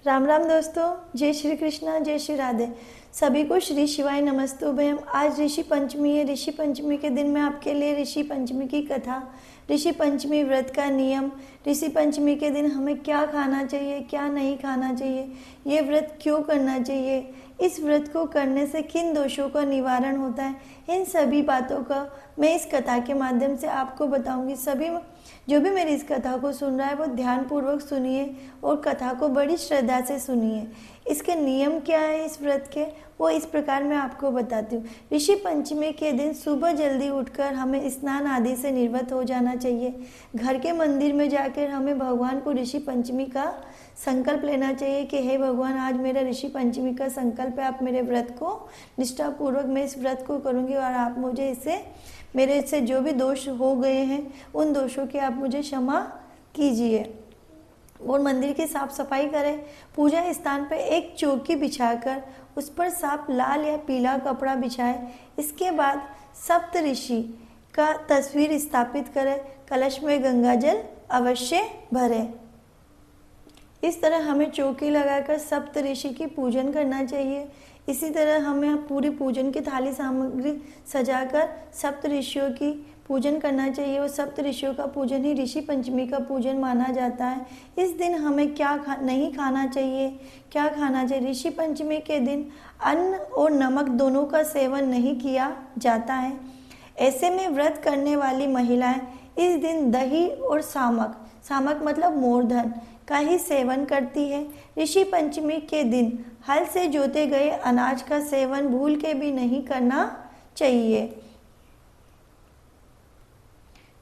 राम राम दोस्तों, जय श्री कृष्णा, जय श्री राधे। सभी को श्री शिवाय नमस्तुभ्यम। आज ऋषि पंचमी है। ऋषि पंचमी के दिन मैं आपके लिए ऋषि पंचमी की कथा, ऋषि पंचमी व्रत का नियम, ऋषि पंचमी के दिन हमें क्या खाना चाहिए, क्या नहीं खाना चाहिए, ये व्रत क्यों करना चाहिए, इस व्रत को करने से किन दोषों का निवारण होता है, इन सभी बातों का मैं इस कथा के माध्यम से आपको बताऊंगी। सभी जो भी मेरी इस कथा को सुन रहा है वो ध्यानपूर्वक सुनिए और कथा को बड़ी श्रद्धा से सुनिए। इसके नियम क्या है इस व्रत के, वो इस प्रकार मैं आपको बताती हूँ। ऋषि पंचमी के दिन सुबह जल्दी उठकर हमें स्नान आदि से निर्वत हो जाना चाहिए। घर के मंदिर में जाकर हमें भगवान को ऋषि पंचमी का संकल्प लेना चाहिए कि हे भगवान, आज मेरा ऋषि पंचमी का संकल्प है, आप मेरे व्रत को निष्ठापूर्वक मैं इस व्रत को करूँगी और आप मुझे इससे मेरे से जो भी दोष हो गए हैं उन दोषों की आप मुझे क्षमा कीजिए। और मंदिर की साफ सफाई करें। पूजा स्थान पर एक चौकी बिछाकर उस पर साफ लाल या पीला कपड़ा बिछाए। इसके बाद सप्त ऋषि का तस्वीर स्थापित करें। कलश में गंगा जल अवश्य भरें। इस तरह हमें चौकी लगाकर सप्त ऋषि की पूजन करना चाहिए। इसी तरह हमें पूरी पूजन की थाली सामग्री सजाकर सप्त ऋषियों की पूजन करना चाहिए और सप्त ऋषियों का पूजन ही ऋषि पंचमी का पूजन माना जाता है। इस दिन हमें क्या नहीं खाना चाहिए, क्या खाना चाहिए। ऋषि पंचमी के दिन अन्न और नमक दोनों का सेवन नहीं किया जाता है। ऐसे में व्रत करने वाली महिलाएं इस दिन दही और सामक, सामक मतलब मोरधन का ही सेवन करती है। ऋषि पंचमी के दिन हल से जोते गए अनाज का सेवन भूल के भी नहीं करना चाहिए।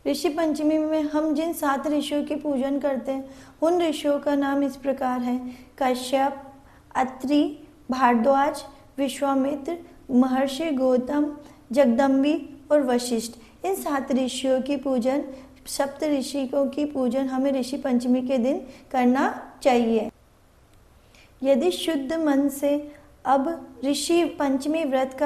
ऋषि पंचमी में हम जिन 7 ऋषियों की पूजन करते हैं उन ऋषियों का नाम इस प्रकार है: कश्यप, अत्रि, भारद्वाज, विश्वामित्र, महर्षि गौतम, जगदम्बी और वशिष्ठ। इन 7 ऋषियों की पूजन, सप्त ऋषियों की पूजन हमें ऋषि पंचमी के दिन करना चाहिए। यदि शुद्ध मन से अब ऋषि पंचमी व्रत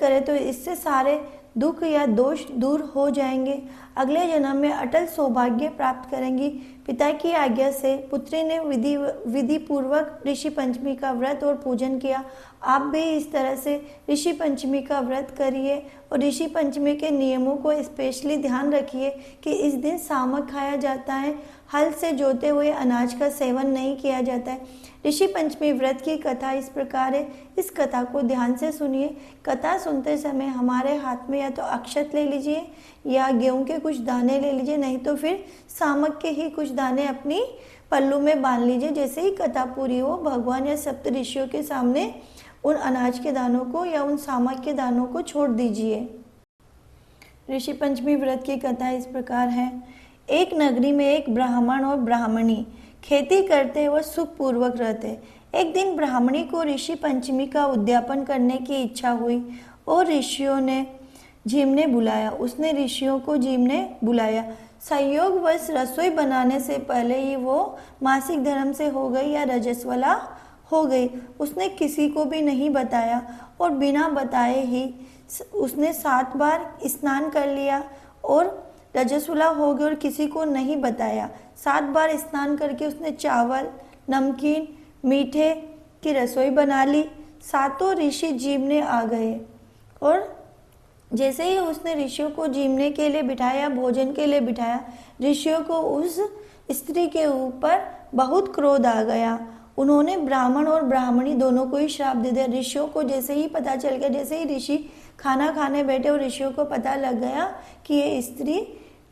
करे तो इससे सारे दुख या दोष दूर हो जाएंगे। अगले जन्म में अटल सौभाग्य प्राप्त करेंगी। पिता की आज्ञा से पुत्री ने विधि पूर्वक ऋषि पंचमी का व्रत और पूजन किया। आप भी इस तरह से ऋषि पंचमी का व्रत करिए और ऋषि पंचमी के नियमों को स्पेशली ध्यान रखिए कि इस दिन सामक खाया जाता है, हल से जोते हुए अनाज का सेवन नहीं किया जाता है। ऋषि पंचमी व्रत की कथा इस प्रकार है। इस कथा को ध्यान से सुनिए। कथा सुनते समय हमारे हाथ में या तो अक्षत ले लीजिए या गेहूं के कुछ दाने ले लीजिए, नहीं तो फिर सामक के ही कुछ दाने अपनी पल्लू में बांध लीजिए। जैसे ही कथा पूरी हो, भगवान या सप्त ऋषियों के सामने उन अनाज के दानों को या उन सामक के दानों को छोड़ दीजिए। ऋषि पंचमी व्रत की कथा इस प्रकार है। एक नगरी में एक ब्राह्मण और ब्राह्मणी खेती करते व सुखपूर्वक रहते। एक दिन ब्राह्मणी को ऋषि पंचमी का उद्यापन करने की इच्छा हुई और ऋषियों ने जीमने बुलाया। उसने ऋषियों को जीमने बुलाया। संयोगवश रसोई बनाने से पहले ही वो मासिक धर्म से हो गई या रजस्वला हो गई। उसने किसी को भी नहीं बताया और बिना बताए ही उसने 7 बार स्नान कर लिया और रजस्वला हो गई और किसी को नहीं बताया। 7 बार स्नान करके उसने चावल, नमकीन, मीठे की रसोई बना ली। 7 ऋषि जीमने आ गए और जैसे ही उसने ऋषियों को जीमने के लिए बिठाया, भोजन के लिए बिठाया, ऋषियों को उस स्त्री के ऊपर बहुत क्रोध आ गया। उन्होंने ब्राह्मण और ब्राह्मणी दोनों को ही श्राप दे दिया। ऋषियों को जैसे ही पता चल गया, जैसे ही ऋषि खाना खाने बैठे और ऋषियों को पता लग गया कि ये स्त्री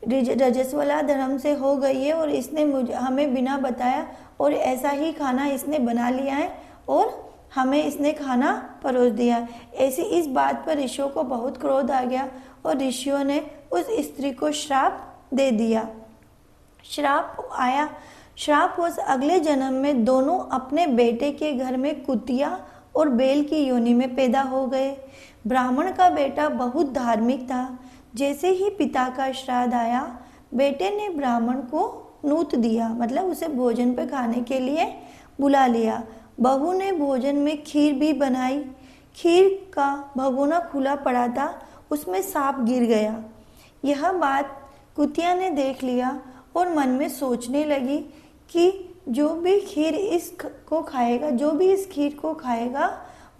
रजस्वला धर्म से हो गई है और इसने हमें बिना बताया और ऐसा ही खाना इसने बना लिया है और हमें इसने खाना परोस दिया। ऐसी इस बात पर ऋषियों को बहुत क्रोध आ गया और ऋषियों ने उस स्त्री को श्राप दे दिया। श्राप वश अगले जन्म में दोनों अपने बेटे के घर में कुतिया और बैल की योनि में पैदा हो गए। ब्राह्मण का बेटा बहुत धार्मिक था। जैसे ही पिता का श्राद्ध आया, बेटे ने ब्राह्मण को नूत दिया, मतलब उसे भोजन पर खाने के लिए बुला लिया। बहू ने भोजन में खीर भी बनाई। खीर का भगोना खुला पड़ा था, उसमें सांप गिर गया। यह बात कुतिया ने देख लिया और मन में सोचने लगी कि जो भी खीर इस को खाएगा, जो भी इस खीर को खाएगा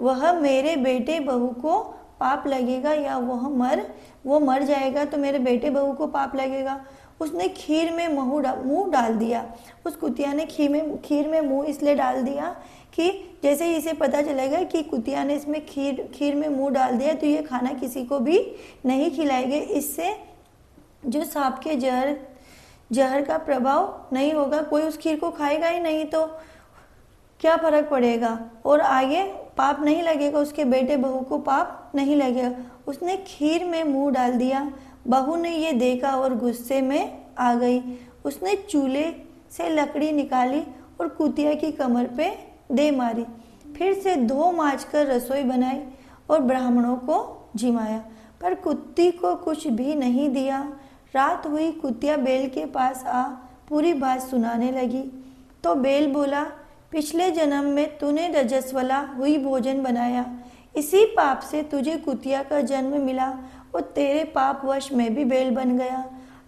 वह मेरे बेटे बहू को पाप लगेगा, या वो मर जाएगा तो मेरे बेटे बहू को पाप लगेगा। उसने खीर में मुंह डाल दिया। उस कुतिया ने खीर में मुंह इसलिए डाल दिया कि जैसे ही इसे पता चलेगा कि कुतिया ने इसमें खीर में मुंह डाल दिया तो ये खाना किसी को भी नहीं खिलाएंगे। इससे जो सांप के जहर का प्रभाव नहीं होगा, कोई उस खीर को खाएगा ही नहीं तो क्या फर्क पड़ेगा, और आगे पाप नहीं लगेगा, उसके बेटे बहू को पाप नहीं लगेगा। उसने खीर में मुंह डाल दिया। बहू ने ये देखा और गुस्से में आ गई। उसने चूल्हे से लकड़ी निकाली और कुतिया की कमर पे दे मारी। फिर से धो मांज कर रसोई बनाई और ब्राह्मणों को जिमाया, पर कुत्ती को कुछ भी नहीं दिया। रात हुई, कुतिया बेल के पास आ पूरी बात सुनाने लगी। तो बेल बोला, पिछले जन्म में तूने रजस्वला हुई भोजन बनाया, इसी पाप से तुझे कुतिया का जन्म मिला और तेरे पाप वश मैं भी बेल बन गया।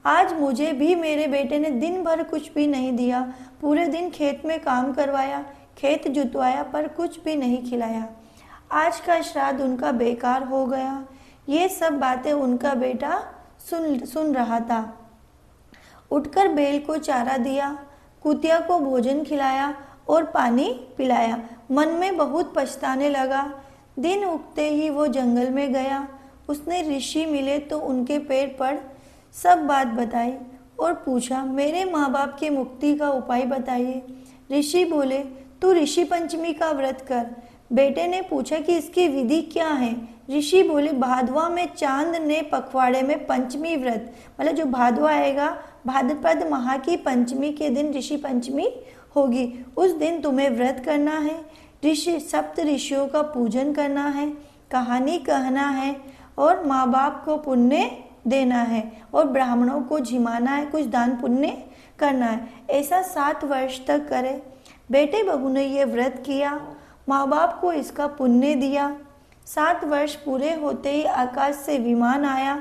आज मुझे भी मेरे बेटे ने दिन भर कुछ भी नहीं दिया, पूरे दिन खेत में काम करवाया, खेत जुतवाया, पर कुछ भी नहीं खिलाया। आज का श्राद्ध उनका बेकार हो गया। ये सब बातें उनका बेटा सुन रहा था। उठकर बेल को चारा दिया, कुतिया को भोजन खिलाया और पानी पिलाया। मन में बहुत पछताने लगा। दिन उगते ही वो जंगल में गया। उसने ऋषि मिले तो उनके पैर पड़ सब बात बताई और पूछा, मेरे माँ बाप की मुक्ति का उपाय बताइए। ऋषि बोले, तू ऋषि पंचमी का व्रत कर। बेटे ने पूछा कि इसकी विधि क्या है। ऋषि बोले, भादवा में चांद ने पखवाड़े में पंचमी व्रत, मतलब जो भादवा आएगा, भाद्रपद माह की पंचमी के दिन ऋषि पंचमी होगी। उस दिन तुम्हें व्रत करना है, सप्त ऋषियों का पूजन करना है, कहानी कहना है और माँ बाप को पुण्य देना है और ब्राह्मणों को झिमाना है, कुछ दान पुण्य करना है। ऐसा 7 वर्ष तक करे। बेटे बहू ने यह व्रत किया, माँ बाप को इसका पुण्य दिया। 7 वर्ष पूरे होते ही आकाश से विमान आया।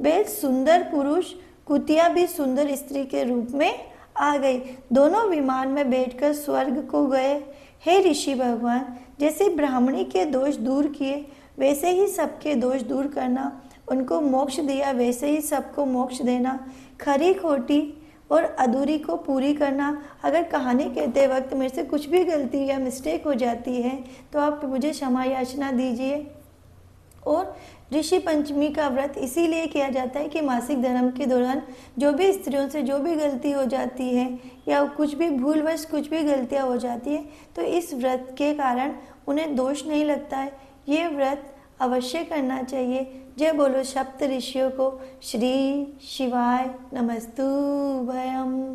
बेल सुंदर पुरुष, कुतिया भी सुंदर स्त्री के रूप में आ गई। दोनों विमान में बैठकर स्वर्ग को गए। हे ऋषि भगवान, जैसे ब्राह्मणी के दोष दूर किए वैसे ही सबके दोष दूर करना। उनको मोक्ष दिया वैसे ही सबको मोक्ष देना। खरी खोटी और अधूरी को पूरी करना। अगर कहानी कहते वक्त मेरे से कुछ भी गलती या मिस्टेक हो जाती है तो आप मुझे क्षमा याचना दीजिए। और ऋषि पंचमी का व्रत इसीलिए किया जाता है कि मासिक धर्म के दौरान जो भी स्त्रियों से जो भी गलती हो जाती है या कुछ भी भूलवश कुछ भी गलतियां हो जाती है तो इस व्रत के कारण उन्हें दोष नहीं लगता है। ये व्रत अवश्य करना चाहिए। जय बोलो सप्त ऋषियों को। श्री शिवाय नमस्तुभयम्।